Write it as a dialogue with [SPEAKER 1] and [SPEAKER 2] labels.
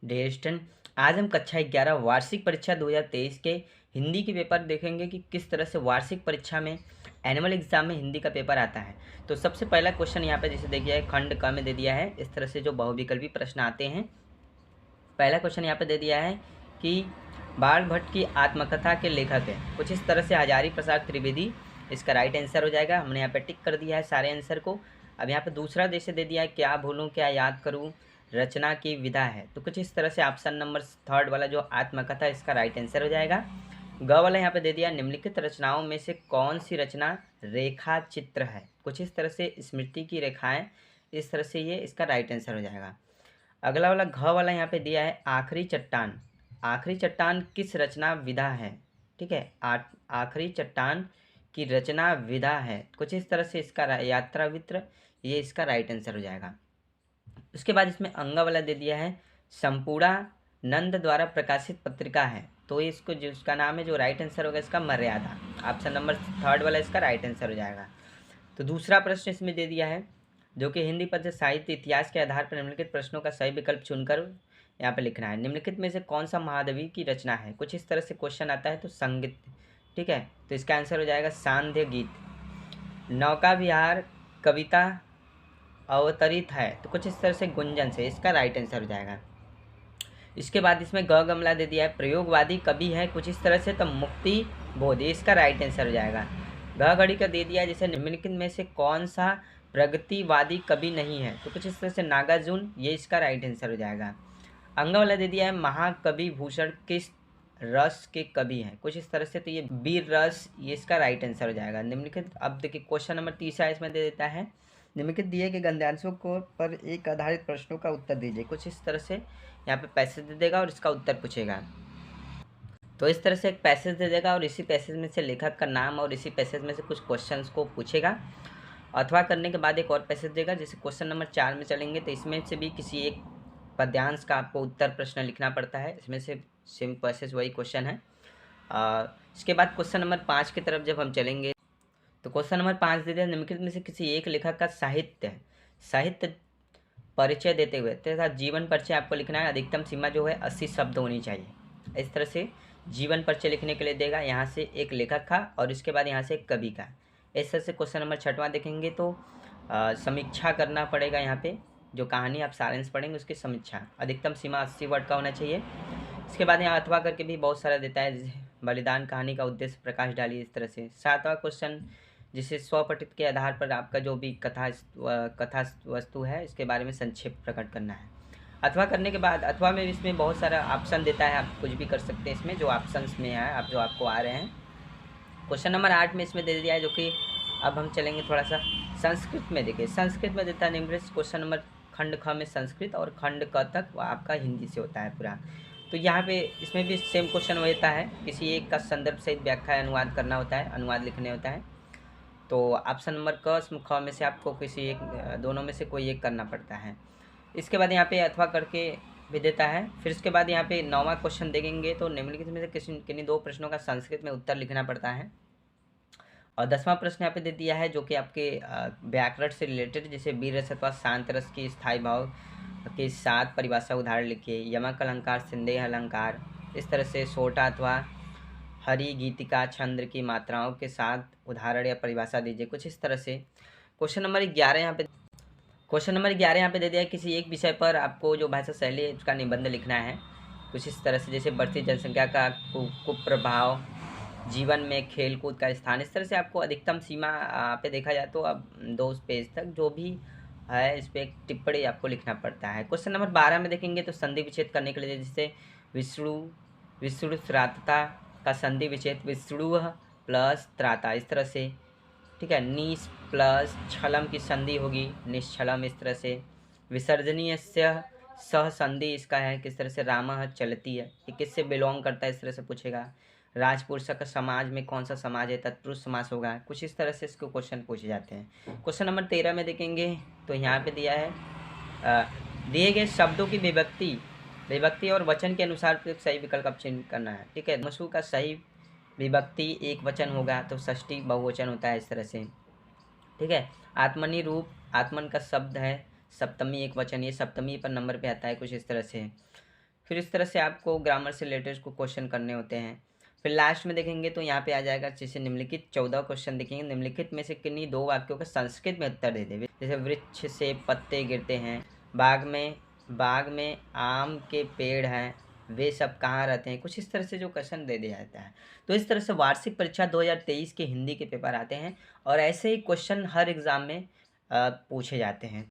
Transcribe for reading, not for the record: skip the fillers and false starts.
[SPEAKER 1] Dear student, आज हम कक्षा 11 वार्षिक परीक्षा 2023 के हिंदी के पेपर देखेंगे कि किस तरह से वार्षिक परीक्षा में एनुअल एग्जाम में हिंदी का पेपर आता है। तो सबसे पहला क्वेश्चन यहाँ पे जैसे दे दिया है, खंड क में दे दिया है। इस तरह से जो बहुविकल्पी प्रश्न आते हैं, पहला क्वेश्चन यहाँ पे दे दिया है कि बाल भट्ट की आत्मकथा के लेखक है। कुछ इस तरह से हजारी प्रसाद त्रिवेदी इसका राइट आंसर हो जाएगा। हमने यहाँ पे टिक कर दिया है सारे आंसर को। अब यहाँ पे दूसरा जैसे दे दिया है, क्या भूलूं क्या याद करूं, रचना की विधा है। तो कुछ इस तरह से ऑप्शन नंबर थर्ड वाला जो आत्मकथा इसका राइट आंसर हो जाएगा। ग वाला यहाँ पे दे दिया, निम्नलिखित रचनाओं में से कौन सी रचना रेखा चित्र है। कुछ इस तरह से स्मृति की रेखाएं, इस तरह से ये इसका राइट आंसर हो जाएगा। अगला वाला घ वाला यहाँ पे दिया है, आखिरी चट्टान। आखिरी चट्टान किस रचना विधा है। ठीक है, आखिरी चट्टान की रचना विधा है। कुछ इस तरह से इसका यात्रा मित्र, ये इसका राइट आंसर हो जाएगा। उसके बाद इसमें अंगा वाला दे दिया है, संपूर्णा नंद द्वारा प्रकाशित पत्रिका है। तो इसको जिसका नाम है, जो राइट आंसर होगा इसका मर्यादा। ऑप्शन नंबर थर्ड वाला इसका राइट आंसर हो जाएगा। तो दूसरा प्रश्न इसमें दे दिया है, जो कि हिंदी पद्य साहित्य इतिहास के आधार पर निम्नलिखित प्रश्नों का सही विकल्प चुनकर यहाँ पे लिखना है। निम्नलिखित में से कौन सा महादेवी की रचना है। कुछ इस तरह से क्वेश्चन आता है, तो संगीत। ठीक है, तो इसका आंसर हो जाएगा सांध्य गीत। नौका विहार कविता अवतरित है। तो कुछ इस तरह से गुंजन से, इसका राइट आंसर हो जाएगा। इसके बाद इसमें ग गमला दे दिया है, प्रयोगवादी कवि है। कुछ इस तरह से, तो मुक्ति बोध, इसका राइट आंसर हो जाएगा। घ घड़ी का दे दिया है, जैसे निम्नलिखित में से कौन सा प्रगतिवादी कवि नहीं है। तो कुछ इस तरह से नागार्जुन, ये इसका राइट आंसर हो जाएगा। अंग वाला दे दिया है, महाकवि भूषण किस रस के कवि हैं। कुछ इस तरह से, तो ये वीर रस, ये इसका राइट आंसर हो जाएगा। निम्नलिखित, अब देखिए क्वेश्चन नंबर तीसरा इसमें दे देता है, निम्नलिखित दिए गए गद्यांशों को पर एक आधारित प्रश्नों का उत्तर दीजिए। कुछ इस तरह से यहाँ पे पैसेज दे देगा और इसका उत्तर पूछेगा। तो इस तरह से एक पैसेज दे देगा और इसी पैसेज में से लेखक का नाम और इसी पैसेज में से कुछ क्वेश्चंस को पूछेगा। अथवा करने के बाद एक और पैसेज देगा। जैसे क्वेश्चन नंबर 4 में चलेंगे, तो इसमें से भी किसी एक पद्यांश का आपको उत्तर प्रश्न लिखना पड़ता है। इसमें से सेम पैसेज वही क्वेश्चन है। इसके बाद क्वेश्चन नंबर 5 की तरफ जब हम चलेंगे, तो क्वेश्चन नंबर 5 दे दिया, निम्नलिखित में से किसी एक लेखक का साहित्य परिचय देते हुए तथा जीवन परिचय आपको लिखना है। अधिकतम सीमा जो है 80 शब्द होनी चाहिए। इस तरह से जीवन परिचय लिखने के लिए देगा, यहाँ से एक लेखक का और इसके बाद यहाँ से एक कवि का। इस तरह से क्वेश्चन नंबर 6वां देखेंगे, तो समीक्षा करना पड़ेगा। यहाँ पे जो कहानी आप सारांश पढ़ेंगे उसकी समीक्षा, अधिकतम सीमा 80 वर्ड का होना चाहिए। इसके बाद यहाँ अथवा करके भी बहुत सारा देता है, जैसे बलिदान कहानी का उद्देश्य प्रकाश डालिए। इस तरह से 7वां क्वेश्चन, जिसे स्वपठित के आधार पर आपका जो भी कथा वस्तु है इसके बारे में संक्षेप प्रकट करना है। अथवा करने के बाद, अथवा में इसमें बहुत सारा ऑप्शन देता है, आप कुछ भी कर सकते हैं इसमें, जो ऑप्शंस में है आप जो आपको आ रहे हैं। क्वेश्चन नंबर 8 में इसमें दे दिया है, जो कि अब हम चलेंगे थोड़ा सा संस्कृत में। देखिए संस्कृत में देता है निम्नलिखित क्वेश्चन नंबर, खंड ख में संस्कृत और खंड क तक आपका हिंदी से होता है पूरा। तो यहाँ पे इसमें भी सेम क्वेश्चन होता है, किसी एक का संदर्भ सहित व्याख्या अनुवाद करना होता है, अनुवाद लिखने होता है। तो ऑप्शन नंबर क ख में से आपको किसी एक, दोनों में से कोई एक करना पड़ता है। इसके बाद यहाँ पे अथवा करके भी देता है। फिर इसके बाद यहाँ पे 9वां क्वेश्चन देखेंगे, तो निम्नलिखित में से किन्हीं दो प्रश्नों का संस्कृत में उत्तर लिखना पड़ता है। और 10वां प्रश्न यहाँ पे दे दिया है, जो कि आपके व्याकरण से रिलेटेड, जैसे वीर रस अथवा शांत रस की स्थायी भाव के साथ परिभाषा उदाहरण लिखिए। यमक अलंकार, संदेह अलंकार, इस तरह से सोटा अथवा हरि गीतिका छंद की मात्राओं के साथ उदाहरण या परिभाषा दीजिए। कुछ इस तरह से। क्वेश्चन नंबर 11 यहाँ पे, दे दिया है, किसी एक विषय पर आपको जो भाषा शैली है उसका निबंध लिखना है। कुछ इस तरह से, जैसे बढ़ती जनसंख्या का कुप्रभाव, जीवन में खेल कूद का स्थान। इस तरह से आपको अधिकतम सीमा पे देखा जाए तो अब 2 पेज तक जो भी है इस पर एक टिप्पणी आपको लिखना पड़ता है। क्वेश्चन नंबर 12 में देखेंगे, तो संधि विच्छेद करने के लिए, जैसे विष्णु त्राता का संधि विच्छेद विष्णु प्लस त्राता, इस तरह से। ठीक है, निस प्लस छलम की संधि होगी निश्छलम, इस तरह से। विसर्जनीय सह संधि इसका है, किस तरह से, रामः चलती है, ये किससे बिलोंग करता है, इस तरह से पूछेगा। राजपुरुषक समाज में कौन सा समाज है, तत्पुरुष समास होगा। कुछ इस तरह से इसको क्वेश्चन पूछे जाते हैं। क्वेश्चन नंबर 13 में देखेंगे, तो यहाँ पे दिया है, दिए गए शब्दों की विभक्ति और वचन के अनुसार सही विकल्प का चयन करना है। ठीक है, मसू का सही विभक्ति एक वचन होगा, तो षष्ठी बहुवचन होता है, इस तरह से। ठीक है, आत्मनि रूप, आत्मन का शब्द है, सप्तमी एक वचन, ये सप्तमी पर नंबर पे आता है, कुछ इस तरह से। फिर इस तरह से आपको ग्रामर से रिलेटेड को क्वेश्चन करने होते हैं। फिर लास्ट में देखेंगे तो यहाँ पे आ जाएगा, जैसे निम्नलिखित 14 क्वेश्चन देखेंगे, निम्नलिखित में से किन्हीं 2 वाक्यों का संस्कृत में उत्तर दे दें। जैसे वृक्ष से पत्ते गिरते हैं, बाग में आम के पेड़ हैं, वे सब कहाँ रहते हैं, कुछ इस तरह से जो क्वेश्चन दे दिया जाता है। तो इस तरह से वार्षिक परीक्षा 2023 के हिंदी के पेपर आते हैं और ऐसे ही क्वेश्चन हर एग्ज़ाम में पूछे जाते हैं।